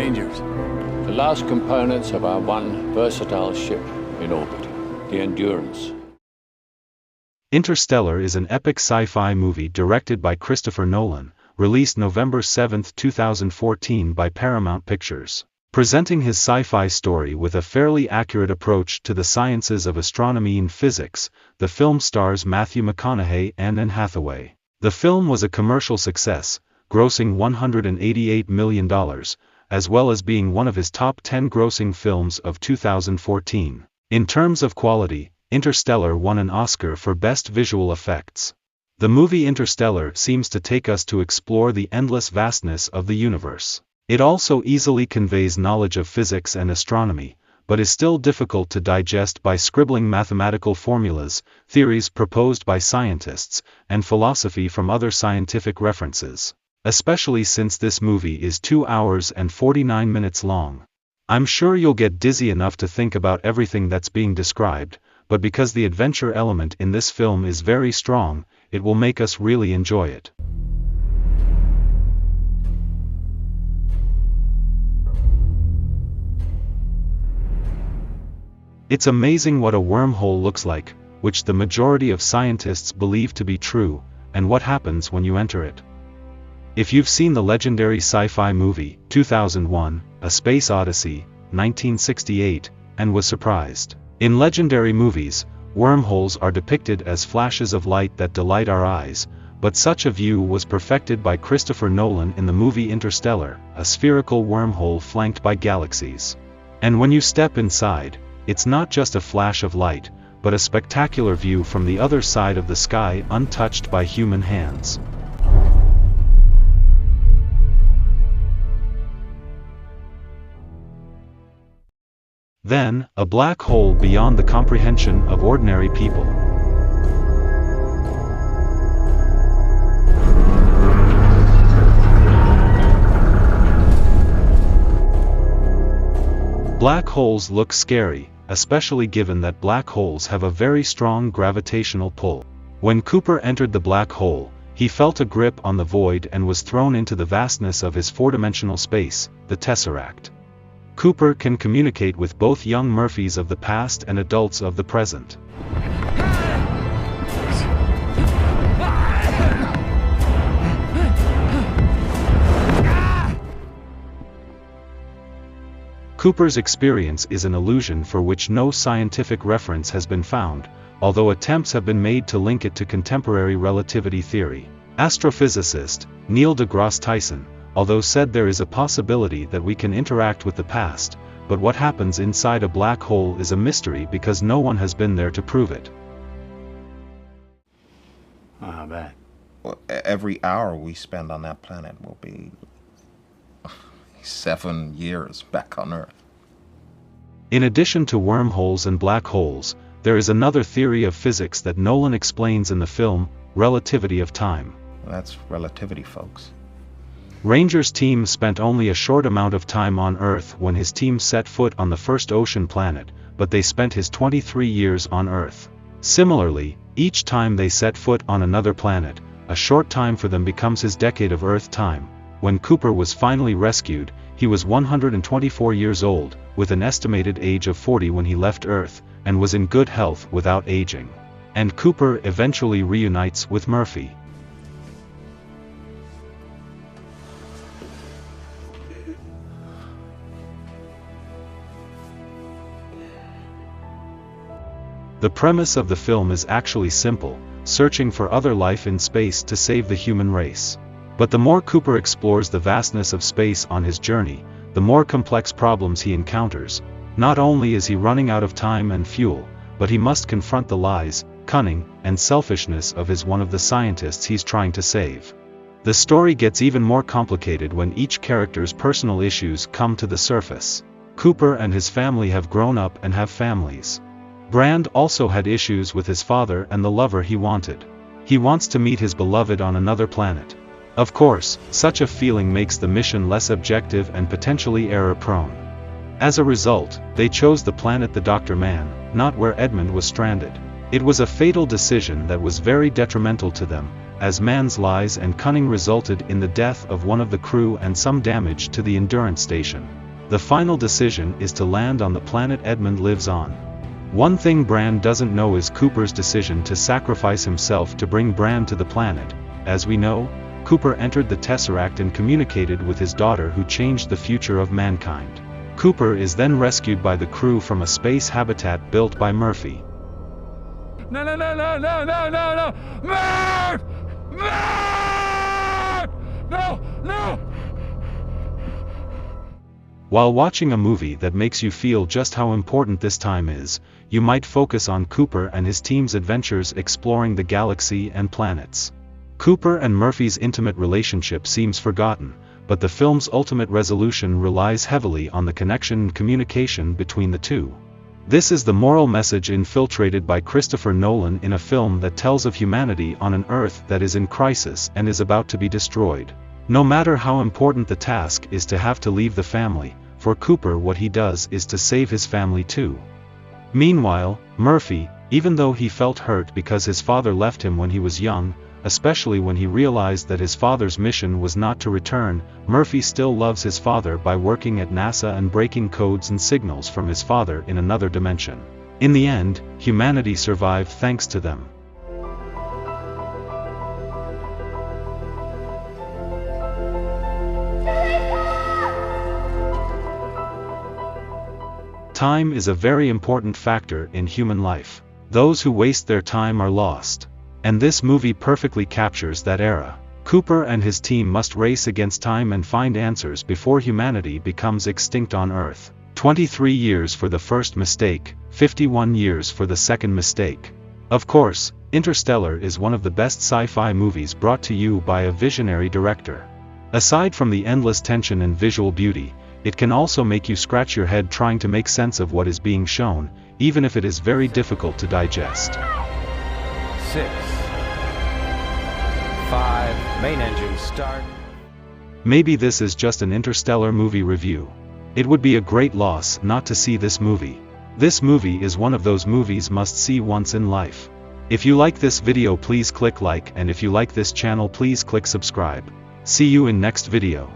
Rangers. The last components of our one versatile ship in orbit, the Endurance. Interstellar is an epic sci-fi movie directed by Christopher Nolan, released November 7, 2014 by Paramount Pictures. Presenting his sci-fi story with a fairly accurate approach to the sciences of astronomy and physics, the film stars Matthew McConaughey and Anne Hathaway. The film was a commercial success, grossing $188 million, as well as being one of his top 10 grossing films of 2014. In terms of quality, Interstellar won an Oscar for Best Visual Effects. The movie Interstellar seems to take us to explore the endless vastness of the universe. It also easily conveys knowledge of physics and astronomy, but is still difficult to digest by scribbling mathematical formulas, theories proposed by scientists, and philosophy from other scientific references. Especially since this movie is 2 hours and 49 minutes long. I'm sure you'll get dizzy enough to think about everything that's being described, but because the adventure element in this film is very strong, it will make us really enjoy it. It's amazing what a wormhole looks like, which the majority of scientists believe to be true, and what happens when you enter it. If you've seen the legendary sci-fi movie, 2001, A Space Odyssey, 1968, and was surprised. In legendary movies, wormholes are depicted as flashes of light that delight our eyes, but such a view was perfected by Christopher Nolan in the movie Interstellar, a spherical wormhole flanked by galaxies. And when you step inside, it's not just a flash of light, but a spectacular view from the other side of the sky untouched by human hands. Then, a black hole beyond the comprehension of ordinary people. Black holes look scary, especially given that black holes have a very strong gravitational pull. When Cooper entered the black hole, he felt a grip on the void and was thrown into the vastness of his four-dimensional space, the Tesseract. Cooper can communicate with both young Murphys of the past and adults of the present. Cooper's experience is an illusion for which no scientific reference has been found, although attempts have been made to link it to contemporary relativity theory. Astrophysicist Neil deGrasse Tyson, although said there is a possibility that we can interact with the past, but what happens inside a black hole is a mystery because no one has been there to prove it. I bet. Well, every hour we spend on that planet will be 7 years back on Earth. In addition to wormholes and black holes, there is another theory of physics that Nolan explains in the film, relativity of time. That's relativity, folks. Ranger's team spent only a short amount of time on Earth when his team set foot on the first ocean planet, but they spent his 23 years on Earth. Similarly, each time they set foot on another planet, a short time for them becomes his decade of Earth time. When Cooper was finally rescued, he was 124 years old, with an estimated age of 40 when he left Earth, and was in good health without aging. And Cooper eventually reunites with Murphy. The premise of the film is actually simple, searching for other life in space to save the human race. But the more Cooper explores the vastness of space on his journey, the more complex problems he encounters. Not only is he running out of time and fuel, but he must confront the lies, cunning, and selfishness of one of the scientists he's trying to save. The story gets even more complicated when each character's personal issues come to the surface. Cooper and his family have grown up and have families. Brand also had issues with his father and the lover he wanted. He wants to meet his beloved on another planet. Of course, such a feeling makes the mission less objective and potentially error-prone. As a result, they chose the planet the Dr. Man, not where Edmund was stranded. It was a fatal decision that was very detrimental to them, as man's lies and cunning resulted in the death of one of the crew and some damage to the Endurance station. The final decision is to land on the planet Edmund lives on. One thing Bran doesn't know is Cooper's decision to sacrifice himself to bring Bran to the planet. As we know, Cooper entered the Tesseract and communicated with his daughter, who changed the future of mankind. Cooper is then rescued by the crew from a space habitat built by Murphy. No, no, no, no, no, no, no, no! Marv! Marv! No, no! While watching a movie that makes you feel just how important this time is, you might focus on Cooper and his team's adventures exploring the galaxy and planets. Cooper and Murphy's intimate relationship seems forgotten, but the film's ultimate resolution relies heavily on the connection and communication between the two. This is the moral message infiltrated by Christopher Nolan in a film that tells of humanity on an Earth that is in crisis and is about to be destroyed. No matter how important the task is to have to leave the family, for Cooper what he does is to save his family too. Meanwhile, Murphy, even though he felt hurt because his father left him when he was young, especially when he realized that his father's mission was not to return, Murphy still loves his father by working at NASA and breaking codes and signals from his father in another dimension. In the end, humanity survived thanks to them. Time is a very important factor in human life. Those who waste their time are lost. And this movie perfectly captures that era. Cooper and his team must race against time and find answers before humanity becomes extinct on Earth. 23 years for the first mistake, 51 years for the second mistake. Of course, Interstellar is one of the best sci-fi movies brought to you by a visionary director. Aside from the endless tension and visual beauty, it can also make you scratch your head trying to make sense of what is being shown, even if it is very difficult to digest. 6, 5, main engine start. Maybe this is just an Interstellar movie review. It would be a great loss not to see this movie. This movie is one of those movies must see once in life. If you like this video, please click like, and if you like this channel, please click subscribe. See you in next video.